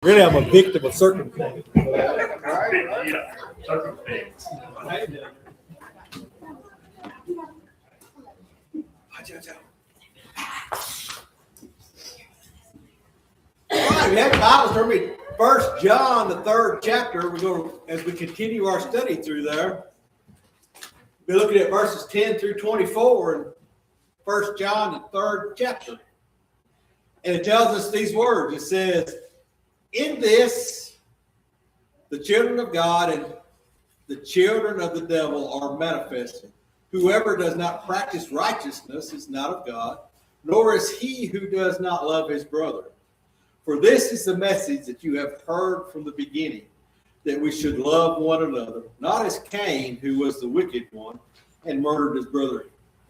Really, I'm a victim of circumstance. Yeah, circumstance. All right, we have Bibles. Turn me 1 John, the 3rd chapter. We're going to, as we continue our study through there, we're looking at verses 10 through 24 in 1 John, the 3rd chapter. And it tells us these words. It says, "In this, the children of God and the children of the devil are manifested. Whoever does not practice righteousness is not of God, nor is he who does not love his brother. For this is the message that you have heard from the beginning, that we should love one another, not as Cain, who was the wicked one, and murdered his brother.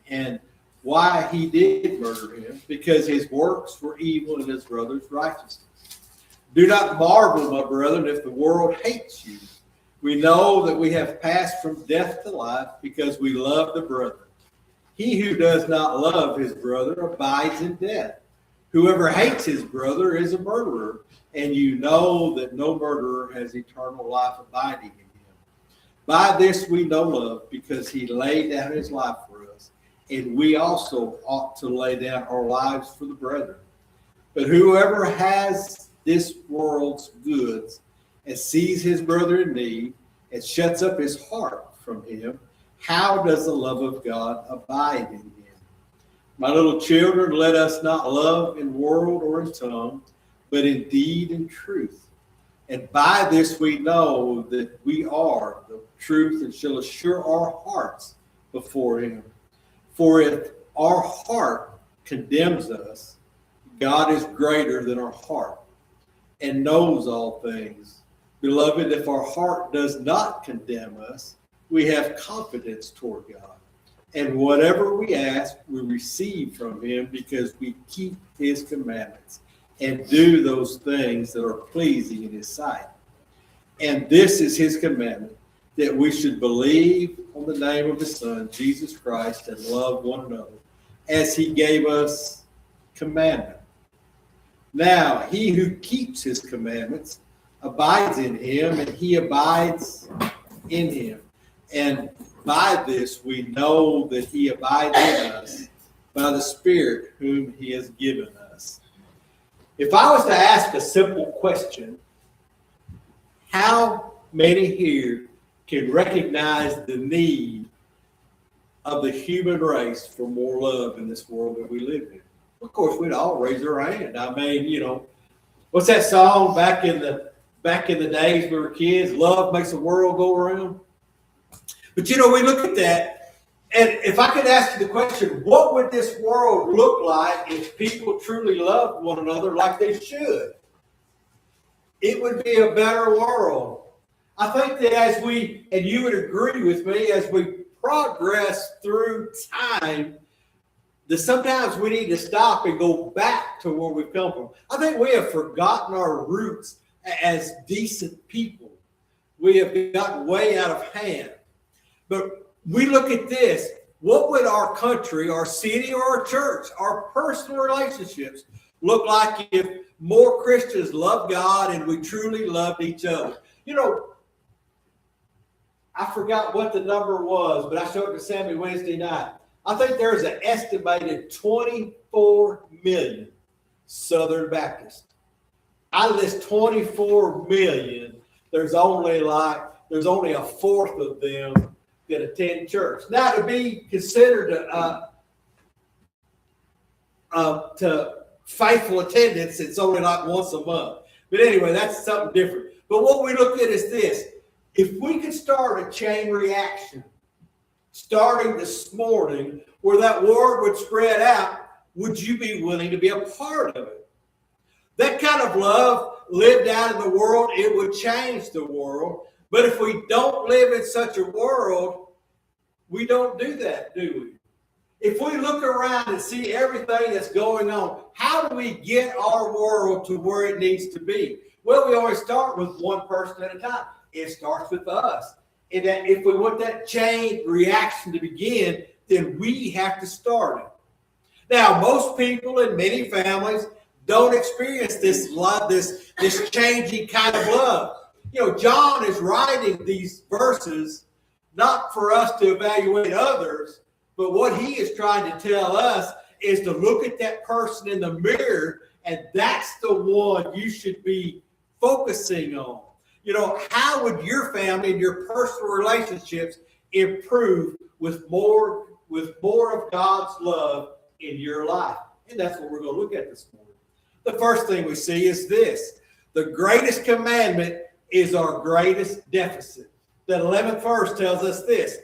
And why he did murder him, because his works were evil and his brother's righteousness. Do not marvel, my brethren, if the world hates you. We know that we have passed from death to life because we love the brethren. He who does not love his brother abides in death. Whoever hates his brother is a murderer, and you know that no murderer has eternal life abiding in him. By this we know love, because he laid down his life for us, and we also ought to lay down our lives for the brethren. But whoever has this world's goods and sees his brother in need and shuts up his heart from him, how does the love of God abide in him? My little children, let us not love in word or in tongue, but in deed and truth. And by this we know that we are the truth, and shall assure our hearts before him. For if our heart condemns us, God is greater than our heart and knows all things. Beloved, if our heart does not condemn us, we have confidence toward God. And whatever we ask, we receive from him, because we keep his commandments and do those things that are pleasing in his sight. And this is his commandment, that we should believe on the name of his Son, Jesus Christ, and love one another as he gave us commandment. Now, he who keeps his commandments abides in him, and he abides in him. And by this we know that he abides in us, by the Spirit whom he has given us." If I was to ask a simple question, how many here can recognize the need of the human race for more love in this world that we live in? Of course, we'd all raise our hand. I mean, what's that song back in the days we were kids? Love makes the world go around. But we look at that, and if I could ask you the question, what would this world look like if people truly loved one another like they should? It would be a better world. I think that as we, and you would agree with me, as we progress through time, that sometimes we need to stop and go back to where we've come from. I think we have forgotten our roots as decent people. We have gotten way out of hand. But we look at this. What would our country, our city, or our church, our personal relationships look like if more Christians loved God and we truly loved each other? I forgot what the number was, but I showed it to Sammy Wednesday night. I think there's an estimated 24 million Southern Baptists. Out of this 24 million, there's only a fourth of them that attend church. Now, to be considered to faithful attendance, it's only like once a month. But anyway, that's something different. But what we look at is this. If we could start a chain reaction, starting this morning, where that word would spread out, would you be willing to be a part of it? That kind of love lived out in the world, it would change the world. But if we don't live in such a world, we don't do that, do we? If we look around and see everything that's going on, how do we get our world to where it needs to be? Well, we always start with one person at a time. It starts with us. And that if we want that chain reaction to begin, then we have to start it. Now, most people in many families don't experience this love, this changing kind of love. You know, John is writing these verses not for us to evaluate others, but what he is trying to tell us is to look at that person in the mirror, and that's the one you should be focusing on. You know, how would your family and your personal relationships improve with more of God's love in your life? And that's what we're going to look at this morning. The first thing we see is this: the greatest commandment is our greatest deficit. The 11th verse tells us this: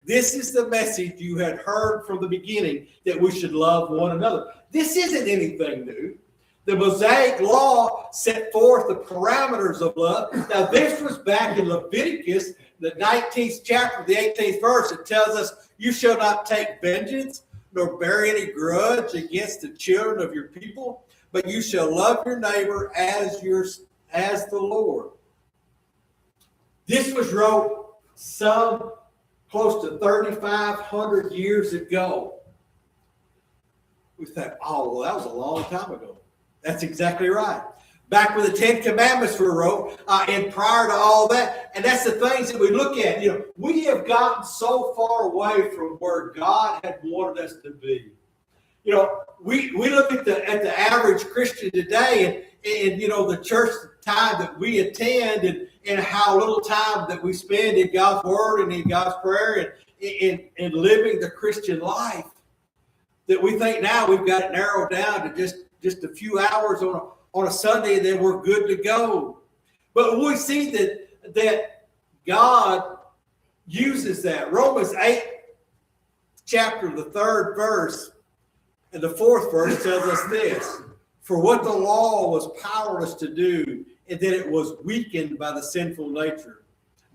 this is the message you had heard from the beginning, that we should love one another. This isn't anything new. The Mosaic law set forth the parameters of love. Now, this was back in Leviticus, the 19th chapter, the 18th verse. It tells us, you shall not take vengeance, nor bear any grudge against the children of your people, but you shall love your neighbor as the Lord. This was wrote some close to 3,500 years ago. We thought, oh, well, that was a long time ago. That's exactly right. Back when the Ten Commandments were wrote, and prior to all that. And that's the things that we look at. You know, we have gotten so far away from where God had wanted us to be. You know, we look at the average Christian today, and you know, the church time that we attend, and how little time that we spend in God's Word and in God's prayer and living the Christian life, that we think now we've got it narrowed down to just a few hours on a Sunday, and then we're good to go. But we see that God uses that. Romans 8, chapter, the 3rd verse, and the 4th verse tells us this: for what the law was powerless to do, and that it was weakened by the sinful nature,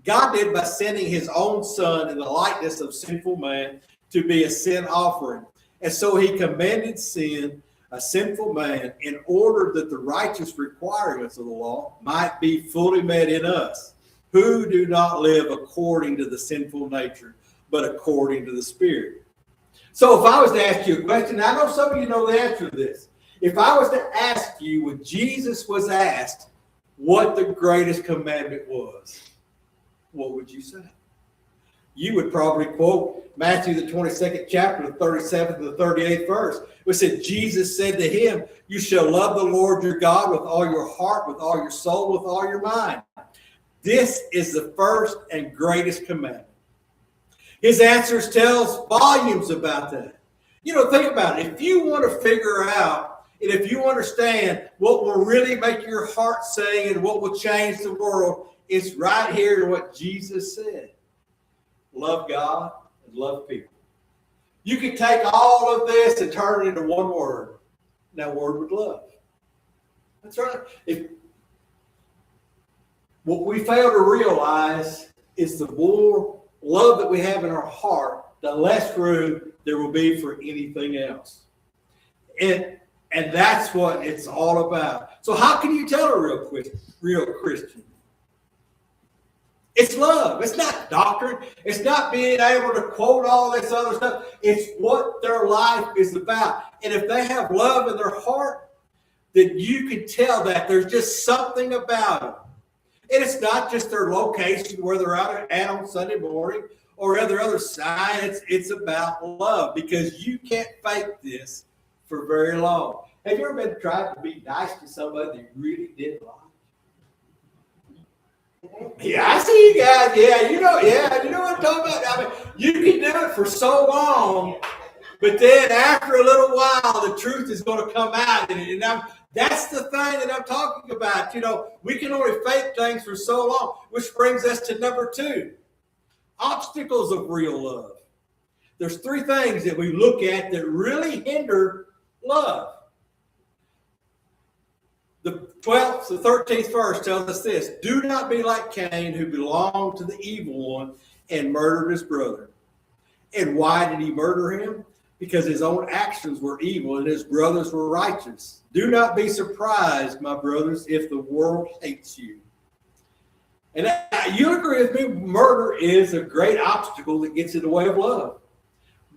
God did by sending his own Son in the likeness of sinful man to be a sin offering. And so he commended sin, a sinful man, in order that the righteous requirements of the law might be fully met in us, who do not live according to the sinful nature, but according to the Spirit. So if I was to ask you a question, I know some of you know the answer to this. If I was to ask you, when Jesus was asked what the greatest commandment was, what would you say? You would probably quote Matthew, the 22nd chapter, the 37th and the 38th verse, which said, Jesus said to him, you shall love the Lord your God with all your heart, with all your soul, with all your mind. This is the first and greatest commandment. His answers tells volumes about that. You know, think about it. If you want to figure out, and if you understand what will really make your heart sing and what will change the world, it's right here in what Jesus said. Love God and love people. You can take all of this and turn it into one word. That word would love. That's right. What we fail to realize is the more love that we have in our heart, the less room there will be for anything else. And that's what it's all about. So how can you tell a real Christian? It's love. It's not doctrine. It's not being able to quote all this other stuff. It's what their life is about. And if they have love in their heart, then you can tell that there's just something about them. And it's not just their location where they're out at on Sunday morning or the other side. It's about love, because you can't fake this for very long. Have you ever been trying to be nice to somebody that you really didn't like? Yeah, I see you guys. Yeah, you know what I'm talking about. I mean, you can do it for so long, but then after a little while, the truth is going to come out. And that's the thing that I'm talking about. You know, we can only fake things for so long, which brings us to number 2, obstacles of real love. There's 3 things that we look at that really hinder love. The 12th, the 13th verse tells us this: do not be like Cain, who belonged to the evil one and murdered his brother. And why did he murder him? Because his own actions were evil and his brothers were righteous. Do not be surprised, my brothers, if the world hates you. And you agree with me, murder is a great obstacle that gets in the way of love.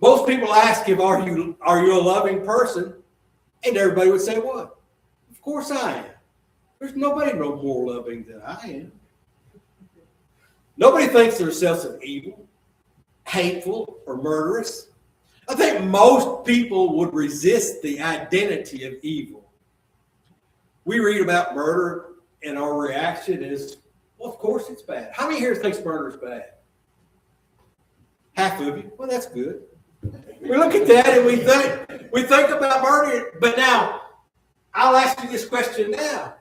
Most people ask him, are you a loving person? And everybody would say what? course I am. There's nobody no more loving than I am. Nobody thinks themselves of evil, hateful, or murderous. I think most people would resist the identity of evil. We read about murder and our reaction is, well, of course it's bad. How many here thinks murder is bad? Half of you. Well, that's good. We look at that and we think about murder. But now, I'll ask you this question now.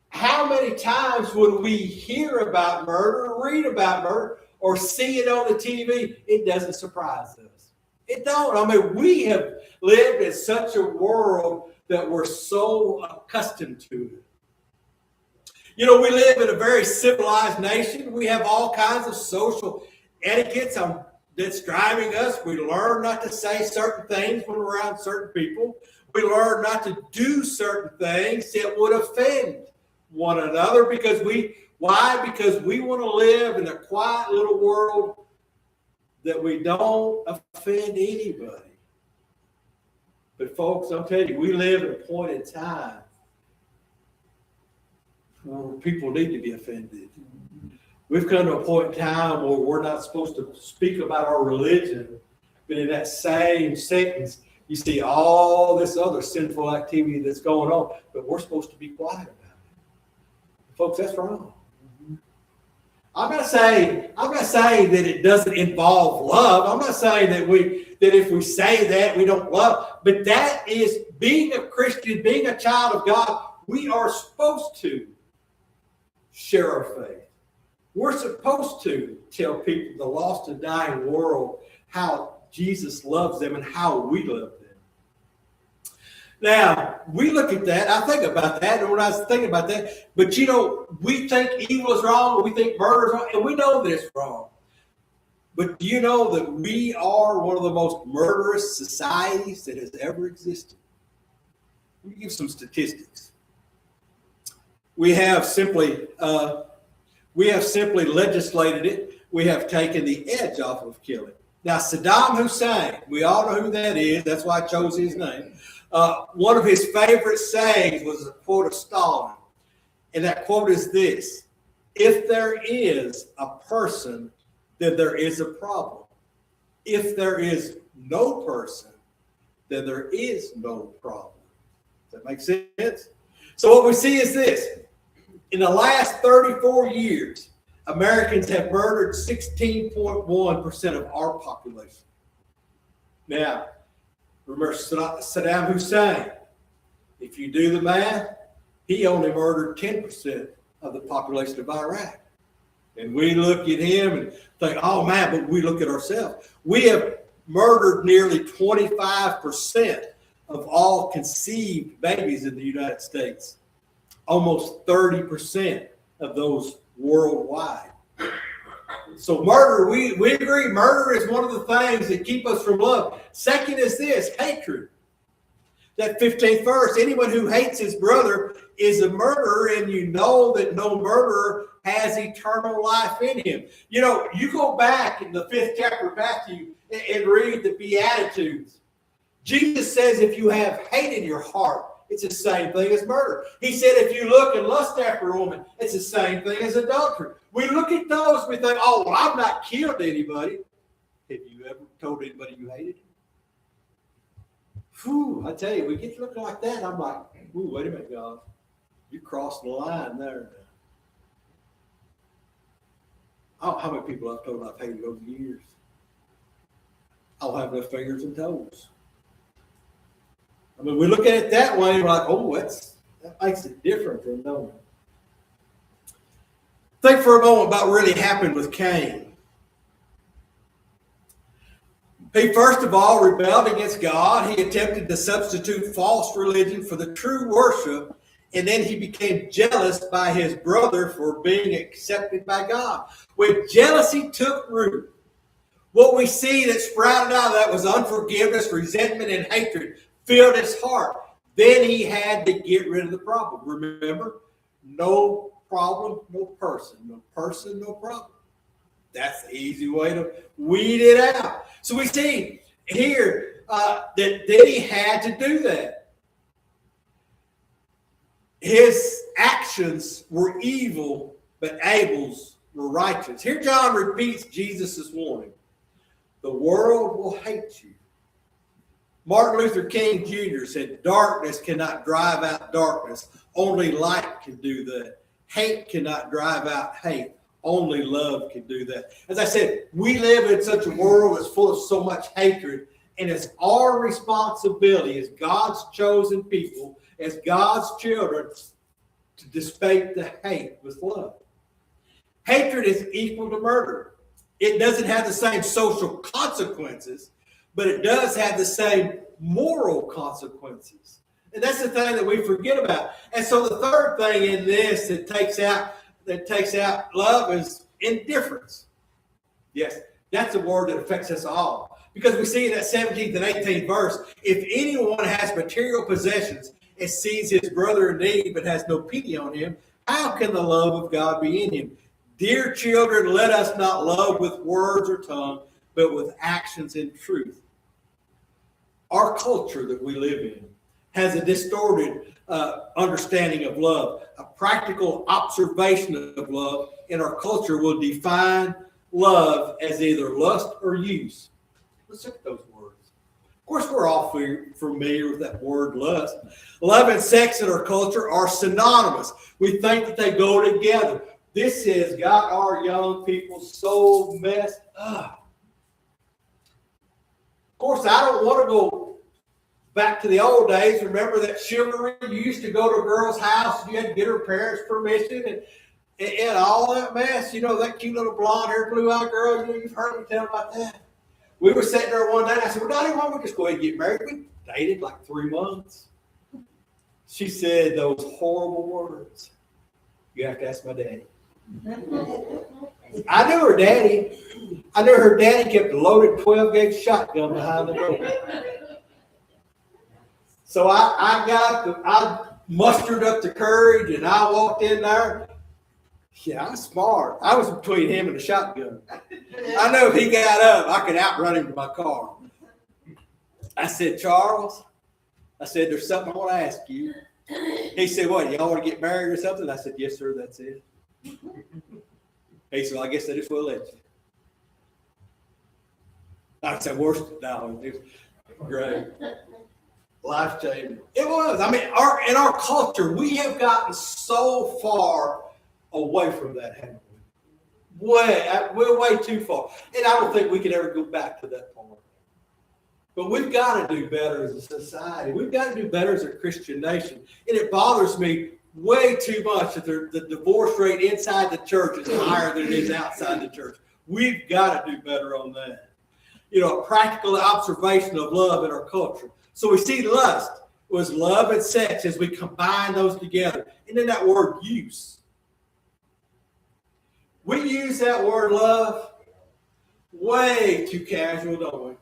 How many times would we hear about murder, read about murder, or see it on the TV? It doesn't surprise us. It don't. I mean, we have lived in such a world that we're so accustomed to it. You know, we live in a very civilized nation. We have all kinds of social etiquettes that's driving us. We learn not to say certain things when we're around certain people. We learn not to do certain things that would offend one another why? Because we want to live in a quiet little world that we don't offend anybody. But folks, I'm telling you, we live at a point in time where people need to be offended. We've come to a point in time where we're not supposed to speak about our religion, but in that same sentence, you see all this other sinful activity that's going on, but we're supposed to be quiet about it. Folks, that's wrong. I'm not saying that it doesn't involve love. I'm not saying that if we say that we don't love, but that is being a Christian, being a child of God. We are supposed to share our faith. We're supposed to tell people, the lost and dying world, how Jesus loves them and how we love them. Now, we look at that, I think about that, and when I was thinking about that, but you know, we think evil is wrong, we think murder is wrong, and we know that it's wrong. But do you know that we are one of the most murderous societies that has ever existed? Let me give some statistics. We have simply legislated it. We have taken the edge off of killing. Now, Saddam Hussein, we all know who that is. That's why I chose his name. One of his favorite sayings was a quote of Stalin. And that quote is this: if there is a person, then there is a problem. If there is no person, then there is no problem. Does that make sense? So what we see is this. In the last 34 years, Americans have murdered 16.1% of our population. Now, remember Saddam Hussein. If you do the math, he only murdered 10% of the population of Iraq. And we look at him and think, oh man, but we look at ourselves. We have murdered nearly 25% of all conceived babies in the United States. Almost 30% of those worldwide. So murder, we agree, murder is one of the things that keep us from love. Second is this, hatred. That 15th verse, anyone who hates his brother is a murderer, and you know that no murderer has eternal life in him. You know, you go back in the 5th chapter of Matthew and read the Beatitudes. Jesus says if you have hate in your heart, it's the same thing as murder. He said if you look and lust after a woman, it's the same thing as adultery. We look at those, we think, oh, well, I've not killed anybody. Have you ever told anybody you hated him? Whew, I tell you, we get to looking like that, I'm like, ooh, wait a minute, God. You crossed the line there. Oh, how many people I've told I've hated over the years? I don't have no fingers and toes. I mean, we look at it that way, and we're like, oh, that makes it different than knowing. Think for a moment about what really happened with Cain. He first of all rebelled against God. He attempted to substitute false religion for the true worship, and then he became jealous by his brother for being accepted by God. When jealousy took root, what we see that sprouted out of that was unforgiveness, resentment, and hatred filled his heart. Then he had to get rid of the problem. Remember, no problem, no person. No person, no problem. That's the easy way to weed it out. So we see here that he had to do that. His actions were evil, but Abel's were righteous. Here John repeats Jesus' warning. The world will hate you. Martin Luther King Jr. said, darkness cannot drive out darkness. Only light can do that. Hate cannot drive out hate. Only love can do that. As I said, we live in such a world that's full of so much hatred, and it's our responsibility as God's chosen people, as God's children, to dissipate the hate with love. Hatred is equal to murder. It doesn't have the same social consequences, but it does have the same moral consequences. And that's the thing that we forget about. And so the third thing in this that takes out love is indifference. Yes, that's a word that affects us all. Because we see in that 17th and 18th verse, if anyone has material possessions and sees his brother in need but has no pity on him, how can the love of God be in him? Dear children, let us not love with words or tongue, but with actions and truth. Our culture that we live in has a distorted understanding of love. A practical observation of love in our culture will define love as either lust or use. Let's look at those words. Of course, we're all familiar with that word lust. Love and sex in our culture are synonymous. We think that they go together. This has got our young people so messed up. Of course, I don't want to go back to the old days. Remember that chivalry? You used to go to a girl's house and you had to get her parents' permission and all that mess. You know, that cute little blonde-haired, blue-eyed girl, you know, you've heard me tell about that. We were sitting there one day and I said, well, Donnie, why don't we just go ahead and get married? We dated like 3 months. She said those horrible words. You have to ask my daddy. I knew her daddy. I knew her daddy kept a loaded 12-gauge shotgun behind the door. So I mustered up the courage and I walked in there. Yeah, I was smart. I was between him and the shotgun. I know if he got up, I could outrun him to my car. I said, Charles, I said, there's something I want to ask you. He said, what, y'all want to get married or something? I said, yes, sir, that's it. He said, well, I guess I just will let you. I said, worst, no, it was great. Life changing. It was. I mean, in our culture, we have gotten so far away from that, haven't we? We're way too far. And I don't think we can ever go back to that point. But we've got to do better as a society. We've got to do better as a Christian nation. And it bothers me way too much that the divorce rate inside the church is higher than it is outside the church. We've got to do better on that. You know, a practical observation of love in our culture. So we see lust was love and sex as we combine those together. And then that word use. We use that word love way too casual, don't we?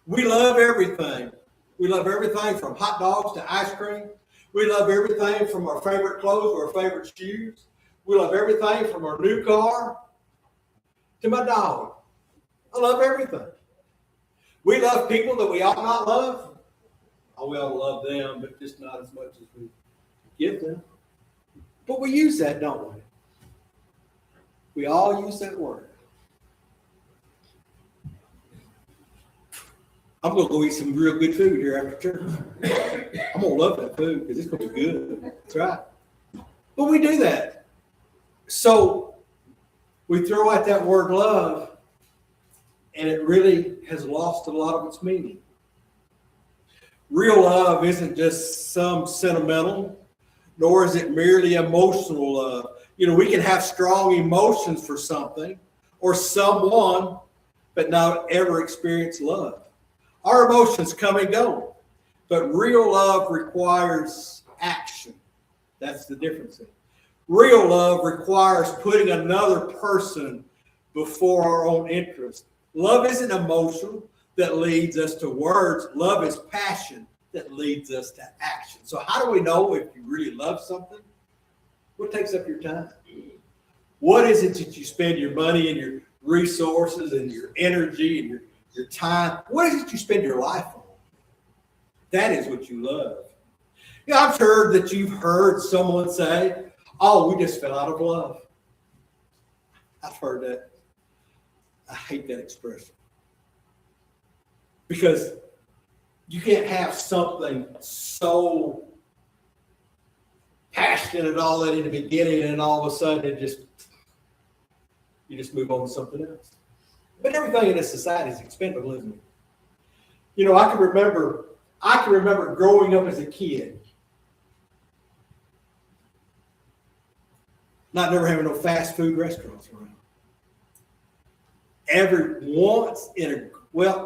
We love everything. We love everything from hot dogs to ice cream. We love everything from our favorite clothes or our favorite shoes. We love everything from our new car to my dog. I love everything. We love people that we ought not love. Oh, we ought to love them, but just not as much as we give them. But we use that, don't we? We all use that word. I'm going to go eat some real good food here after church. I'm going to love that food because it's going to be good. That's right. But we do that. So we throw out that word love, and it really has lost a lot of its meaning. Real love isn't just some sentimental, nor is it merely emotional love. You know, we can have strong emotions for something or someone, but not ever experience love. Our emotions come and go, but real love requires action. That's the difference. Real love requires putting another person before our own interest. Love isn't emotion that leads us to words. Love is passion that leads us to action. So how do we know if you really love something? What takes up your time? What is it that you spend your money and your resources and your energy and your time? What is it you spend your life on? That is what you love. Yeah, I'm sure that you've heard someone say, oh, we just fell out of love. I've heard that. I hate that expression. Because you can't have something so passionate and all that in the beginning, and all of a sudden you just move on to something else. But everything in this society is expendable, isn't it? You know, I can remember growing up as a kid, not never having no fast food restaurants around.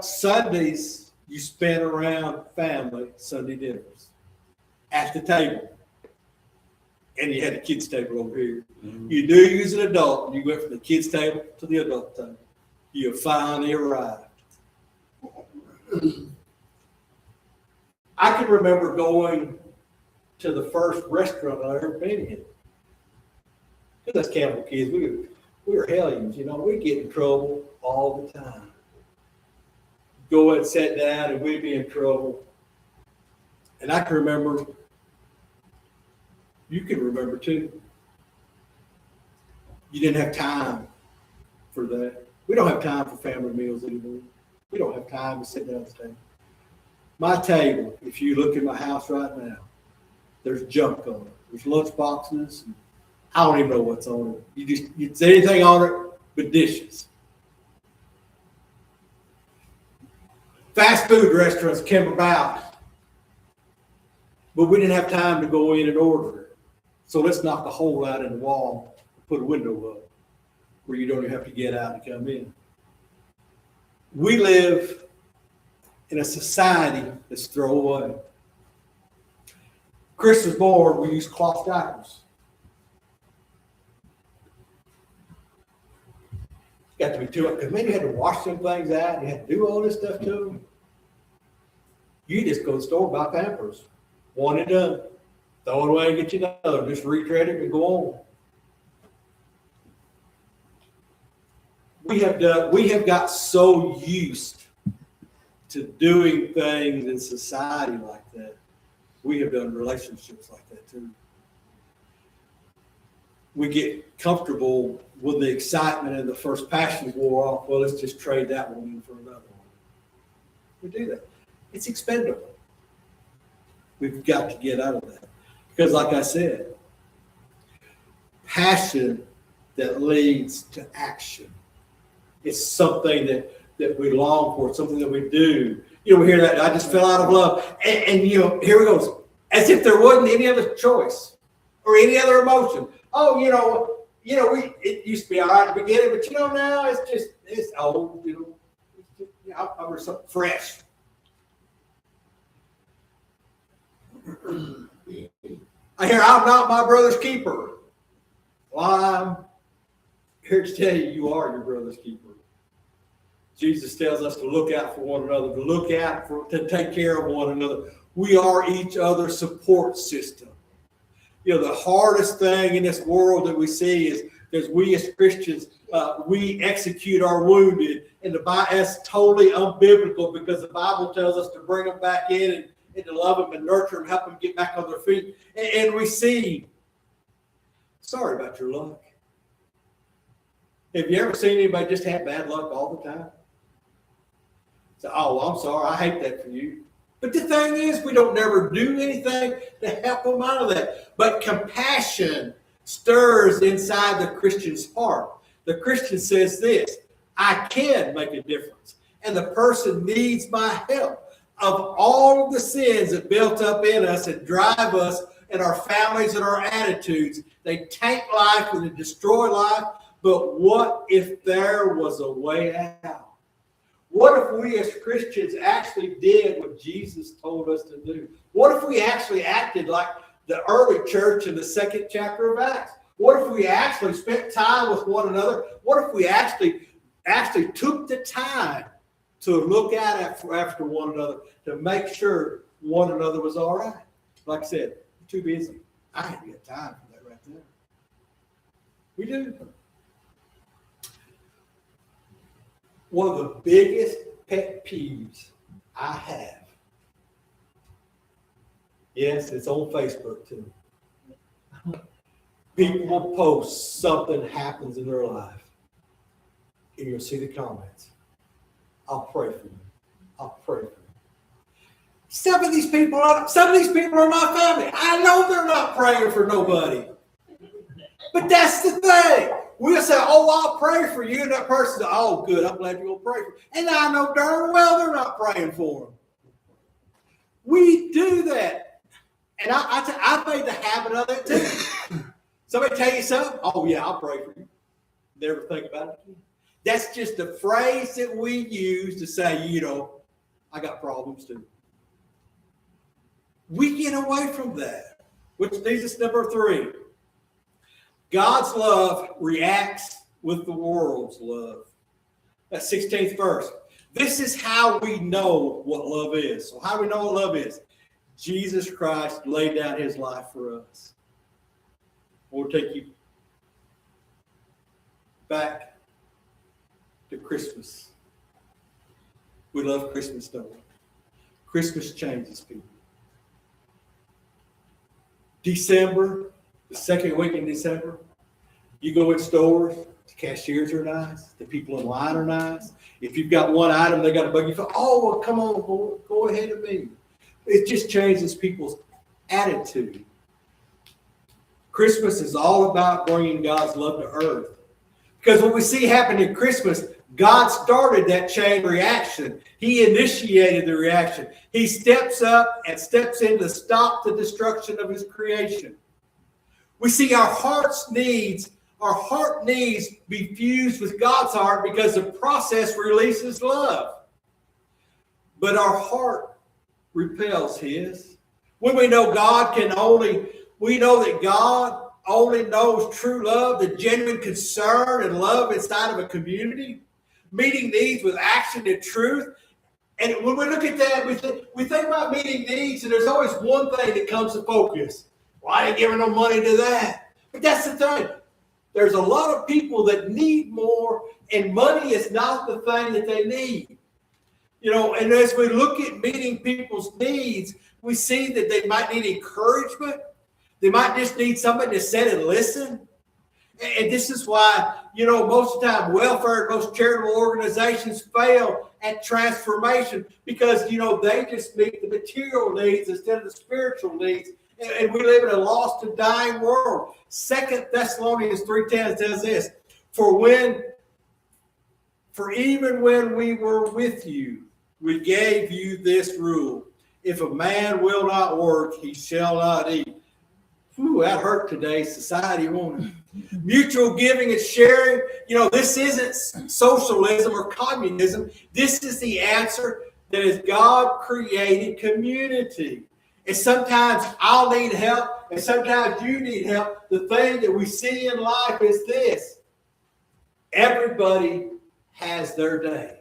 Sundays you spent around family Sunday dinners at the table. And you had the kids' table over here. Mm-hmm. You do use an adult, and you went from the kids' table to the adult table. You have finally arrived. I can remember going to the first restaurant I ever been in. Because us Campbell kids, we were hellions, you know. We get in trouble all the time. Go and sit down, and we'd be in trouble. And I can remember, you can remember too, you didn't have time for that. We don't have time for family meals anymore. We don't have time to sit down at the table. My table, if you look in my house right now, there's junk on it. There's lunch boxes. I don't even know what's on it. You say anything on it but dishes. Fast food restaurants came about, but we didn't have time to go in and order it. So let's knock a hole out in the wall, put a window up where you don't even have to get out and come in. We live in a society that's throwaway. Chris was born, we used cloth diapers. Got to be too much, because maybe you had to wash some things out, and you had to do all this stuff to them. You just go to the store, buy Pampers. One and done. Throw it away and get you another. Just retread it and go on. We have got so used to doing things in society like that. We have done relationships like that too. We get comfortable with the excitement and the first passion wore off. Well, let's just trade that one in for another one. We do that. It's expendable. We've got to get out of that. Because like I said, passion that leads to action. It's something that we long for, something that we do. You know, we hear that, I just fell out of love. And you know, here it goes. As if there wasn't any other choice or any other emotion. Oh, it used to be all right at the beginning, but now it's old, I'm something fresh. I hear I'm not my brother's keeper. Well, I'm here to tell you, you are your brother's keeper. Jesus tells us to look out for one another, to take care of one another. We are each other's support system. The hardest thing in this world that we see is we as Christians, we execute our wounded, and that's totally unbiblical, because the Bible tells us to bring them back in and to love them and nurture them, help them get back on their feet. And we see, sorry about your luck. Have you ever seen anybody just have bad luck all the time? So, I'm sorry, I hate that for you. But the thing is, we don't never do anything to help them out of that. But compassion stirs inside the Christian's heart. The Christian says this, I can make a difference, and the person needs my help. Of all of the sins that built up in us and drive us and our families and our attitudes, they taint life and they destroy life. But what if there was a way out? What if we as Christians actually did what Jesus told us to do? What if we actually acted like the early church in the 2nd chapter of Acts? What if we actually spent time with one another? What if we actually took the time to look out after one another, to make sure one another was all right? Like I said, we're too busy. I had to get time for that right there. We do. One of the biggest pet peeves I have Yes, it's on Facebook too. People will post something happens in their life, and you'll see the comments. I'll pray for you. I'll pray for you. Some of these people are my family. I know they're not praying for nobody. But that's the thing. We'll say, oh, I'll pray for you. And that person says, oh, good, I'm glad you're going to pray for me. And I know darn well they're not praying for them. We do that. And I made the habit of it too. Somebody tell you something? Oh, yeah, I'll pray for you. Never think about it again. That's just a phrase that we use to say, I got problems too. We get away from that, which leads us to number 3. God's love reacts with the world's love. That 16th verse. This is how we know what love is. So how do we know what love is? Jesus Christ laid down his life for us. We'll take you back to Christmas. We love Christmas, don't we? Christmas changes people. December, the second week in December, you go in stores, the cashiers are nice, the people in line are nice. If you've got one item, they got a bug, you feel, oh, well, come on, go ahead of me. It just changes people's attitude. Christmas is all about bringing God's love to earth. Because what we see happen in Christmas, God started that chain reaction. He initiated the reaction. He steps up and steps in to stop the destruction of his creation. We see our heart needs be fused with God's heart because the process releases love. But our heart repels his. When we know we know that God only knows true love, the genuine concern and love inside of a community, meeting needs with action and truth. And when we look at that, we think about meeting needs, and there's always one thing that comes to focus. Well, I ain't giving no money to that. But that's the thing. There's a lot of people that need more, and money is not the thing that they need. And as we look at meeting people's needs, we see that they might need encouragement. They might just need somebody to sit and listen. And this is why, most of the time, welfare and most charitable organizations fail at transformation because, they just meet the material needs instead of the spiritual needs. And we live in a lost and dying world. 2 Thessalonians 3:10 says this, For even when we were with you, we gave you this rule. If a man will not work, he shall not eat. Ooh, that hurt today's society, won't it? Mutual giving and sharing. This isn't socialism or communism. This is the answer that is God-created community. And sometimes I'll need help, and sometimes you need help. The thing that we see in life is this. Everybody has their day.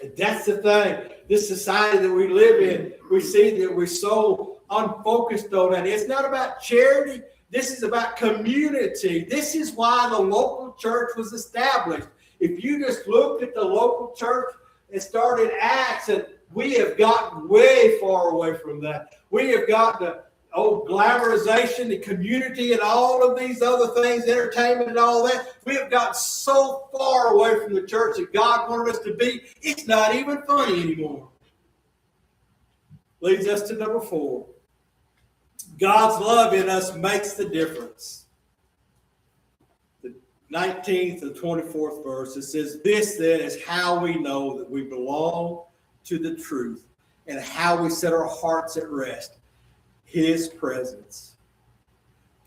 And that's the thing. This society that we live in, we see that we're so unfocused on that. It's not about charity. This is about community. This is why the local church was established. If you just looked at the local church and started Acts, and we have gotten way far away from that. We have got the glamorization, the community, and all of these other things, entertainment and all that. We have gotten so far away from the church that God wanted us to be. It's not even funny anymore. Leads us to number 4. God's love in us makes the difference. The 19th and 24th verse, it says, This then is how we know that we belong to the truth and how we set our hearts at rest. His presence.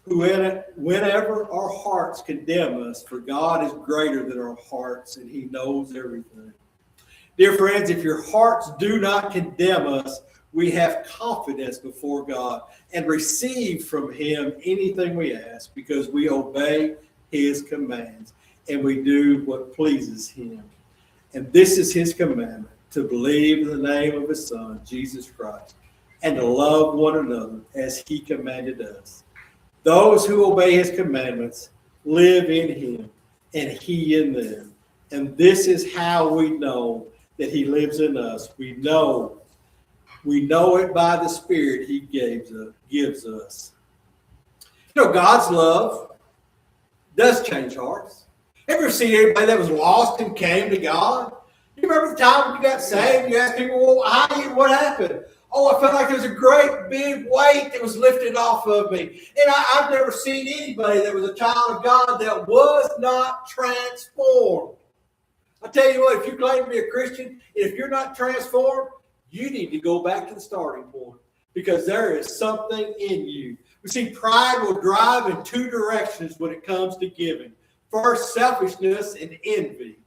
Whenever our hearts condemn us, for God is greater than our hearts and he knows everything. Dear friends, if your hearts do not condemn us, we have confidence before God and receive from him anything we ask because we obey his commands and we do what pleases him. And this is his commandment, to believe in the name of his Son, Jesus Christ, and to love one another as he commanded us. Those who obey his commandments live in him and he in them. And this is how we know that he lives in us. We know We know it by the Spirit he gives us. You know, God's love does change hearts. Ever seen anybody that was lost and came to God? You remember the time when you got saved? You asked people, well, what happened? Oh, I felt like there was a great big weight that was lifted off of me. And I've never seen anybody that was a child of God that was not transformed. I tell you what, if you claim to be a Christian, if you're not transformed, you need to go back to the starting point, because there is something in you. We see pride will drive in two directions when it comes to giving. First, selfishness and envy.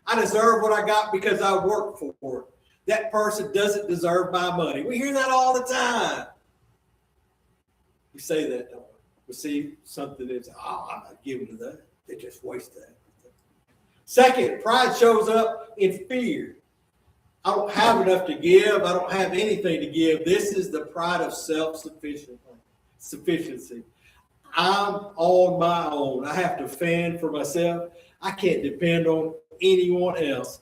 I deserve what I got because I worked for it. That person doesn't deserve my money. We hear that all the time. We say that, don't we? We see something that's, I'm not giving to that. They just waste that. Second, pride shows up in fear. I don't have enough to give. I don't have anything to give. This is the pride of self-sufficiency. I'm on my own. I have to fend for myself. I can't depend on anyone else.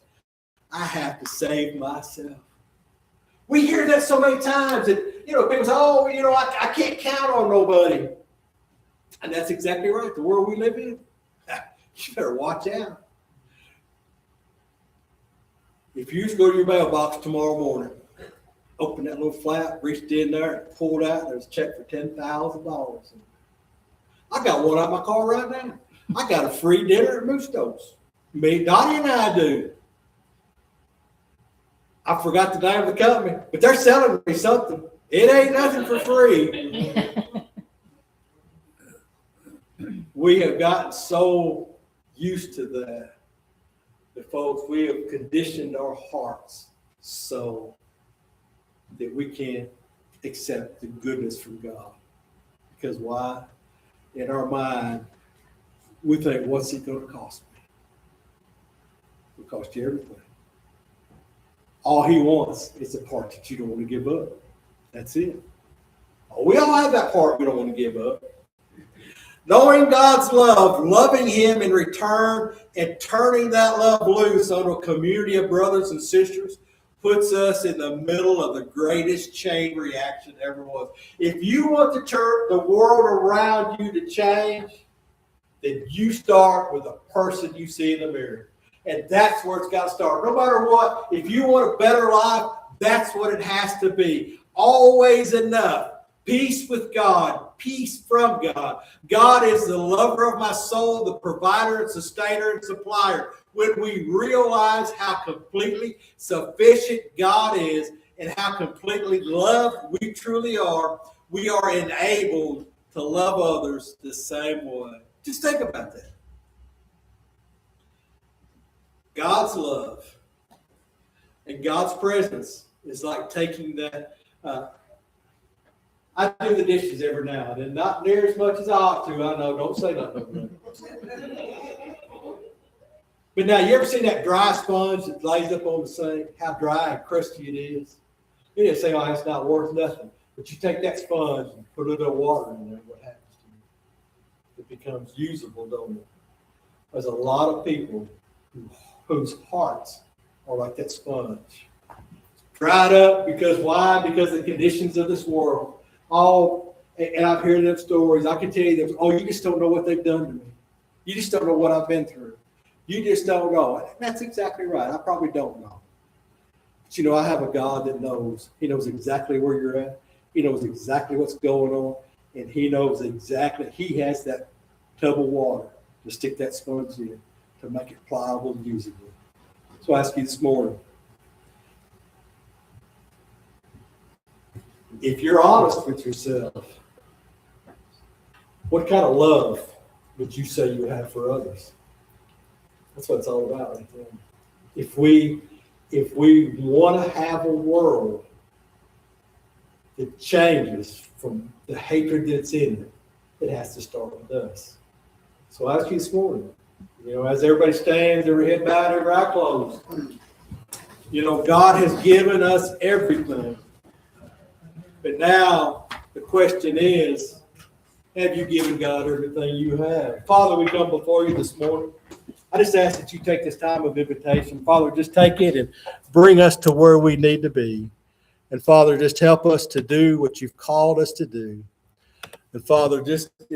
I have to save myself. We hear that so many times that, people say, I can't count on nobody. And that's exactly right. The world we live in, you better watch out. If you just go to your mailbox tomorrow morning, open that little flap, reached in there, and pulled out, there's a check for $10,000. I got one out of my car right now. I got a free dinner at Musto's. Me, Dottie, and I do. I forgot the name of the company, but they're selling me something. It ain't nothing for free. We have gotten so used to that, folks, we have conditioned our hearts so that we can't accept the goodness from God. Because why? In our mind, we think, what's it going to cost me? It'll cost you everything. All he wants is the part that you don't want to give up. That's it. Oh, we all have that part we don't want to give up. Knowing God's love, loving him in return, and turning that love loose on a community of brothers and sisters puts us in the middle of the greatest chain reaction ever was. If you want to turn the world around you to change, then you start with the person you see in the mirror. And that's where it's got to start. No matter what, if you want a better life, that's what it has to be. Always enough. Peace with God, peace from God. God is the lover of my soul, the provider and sustainer and supplier. When we realize how completely sufficient God is and how completely loved we truly are, we are enabled to love others the same way. Just think about that. God's love and God's presence is like taking that. I do the dishes every now and then, not near as much as I ought to. I know, don't say nothing. But now, you ever seen that dry sponge that lays up on the sink? How dry and crusty it is? You didn't say, it's not worth nothing. But you take that sponge and put a little water in there, what happens to it? It becomes usable, don't it? There's a lot of people whose hearts are like that sponge. Dried up because why? Because of the conditions of this world. And I've heard them stories. I can tell you that, you just don't know what they've done to me. You just don't know what I've been through. You just don't know. And that's exactly right. I probably don't know. But I have a God that knows. He knows exactly where you're at. He knows exactly what's going on. And he knows exactly, he has that tub of water to stick that sponge in to make it pliable and usable. So I ask you this morning, if you're honest with yourself, what kind of love would you say you have for others? That's what it's all about right there. If we want to have a world that changes from the hatred that's in it, it has to start with us. So I ask you this morning, as everybody stands, every head bowed, every eye closed, God has given us everything. But now the question is, have you given God everything you have? Father, we come before you this morning. I just ask that you take this time of invitation. Father, just take it and bring us to where we need to be. And Father, just help us to do what you've called us to do. And Father, just if